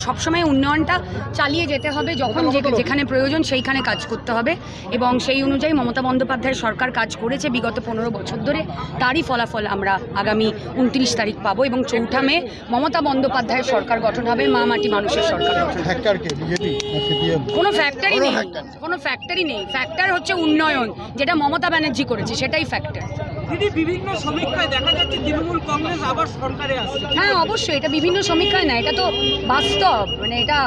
সবসময় উন্নয়নটা চালিয়ে যেতে হবে, যখন যেখানে প্রয়োজন সেইখানে কাজ করতে হবে এবং সেই অনুযায়ী মমতা বন্দ্যোপাধ্যায়ের সরকার কাজ করেছে বিগত 15 বছর ধরে। তারই ফলাফল আমরা আগামী 29 তারিখ পাবো এবং 4 মে মমতা বন্দ্যোপাধ্যায়ের সরকার গঠন হবে, মা মাটি মানুষের সরকার গঠন হবে। কোনো ফ্যাক্টরি নেই, ফ্যাক্টর হচ্ছে উন্নয়ন, যেটা মমতা ব্যানার্জি করেছে সেটাই ফ্যাক্টর। দিদি, বিভিন্ন সমীক্ষায় দেখা যাচ্ছে তৃণমূল কংগ্রেস আবার সরকারে আসছে। হ্যাঁ অবশ্যই, এটা বিভিন্ন সমীক্ষায় না, এটা তো বাস্তব। এটা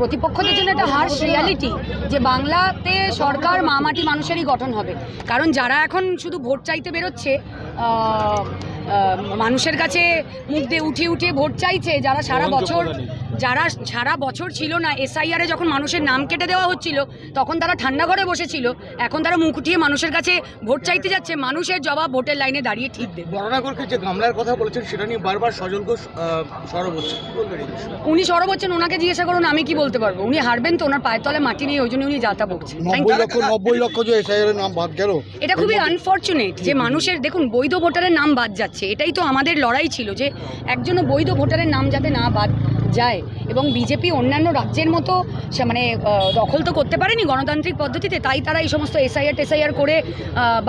প্রতিপক্ষদের জন্য একটা হার্শ রিয়ালিটি যে বাংলাতে সরকার মা মাটি মানুষেরই গঠন হবে। কারণ যারা এখন শুধু ভোট চাইতে বেরোচ্ছে, মানুষের কাছে মুখ দিয়ে উঠিয়ে ভোট চাইছে, যারা সারা বছর ছিল না, SIR-এ যখন মানুষের নাম কেটে দেওয়া হচ্ছিল তখন তারা ঠান্ডা ঘরে বসেছিল, এখন তারা মুখ উঠিয়ে মানুষের কাছে ভোট চাইতে যাচ্ছে। মানুষের জবাব ভোটের লাইনে দাঁড়িয়ে ঠিক দেবে। বর্ণাগরকে যে গামলার কথা বলেছেন সেটা নিয়ে বারবার সজল ঘোষ সরব হচ্ছে, উনি সরব হচ্ছেন, ওনাকে জিজ্ঞাসা করুন, আমি কি বলতে পারবো। উনি হারবেন তো, ওনার পায়ের তলে মাটি নেই, ওই জন্য উনি যাতা বকছেন। 90 লক্ষ যে SIR এর নাম বাদ গেল, এটা খুবই আনফর্চুনেট যে মানুষের, দেখুন বৈধ ভোটারের নাম বাদ যাচ্ছে। এটাই তো আমাদের লড়াই ছিল যে একজনও বৈধ ভোটারের নাম যাতে না বাদ যায়। এবং বিজেপি অন্যান্য রাজ্যের মতো দখল তো করতে পারেনি গণতান্ত্রিক পদ্ধতিতে, তাই তারা এই সমস্ত SIR করে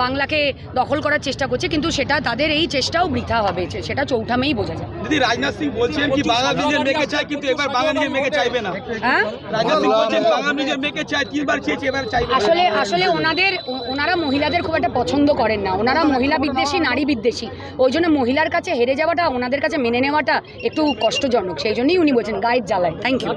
বাংলাকে দখল করার চেষ্টা করছে, কিন্তু সেটা তাদের এই চেষ্টাও বৃথা হবে, সেটা 4 মেই বোঝা যায়। দিদি, রাজনাথ সিং বলছেন কি বাংলা নিজের মেয়েকে চায়, কিন্তু এবার বাংলা নিজের মেয়েকে চাইবে না। হ্যাঁ, রাজনাথ সিং বলছেন বাংলা নিজের মেয়েকে চায়, 3 বার চেয়েছে, এবার চাইবে। আসলে ওনারা মহিলাদের খুব একটা পছন্দ করেন না, ওনারা মহিলা বিদ্বেষী, নারী বিদ্বেষী। ওই জন্য মহিলার কাছে হেরে যাওয়াটা, ওনাদের কাছে মেনে নেওয়াটা একটু কষ্টজনক, সেই জন্যই উনি বলছেন গায়ের জ্বালায়। Thank you.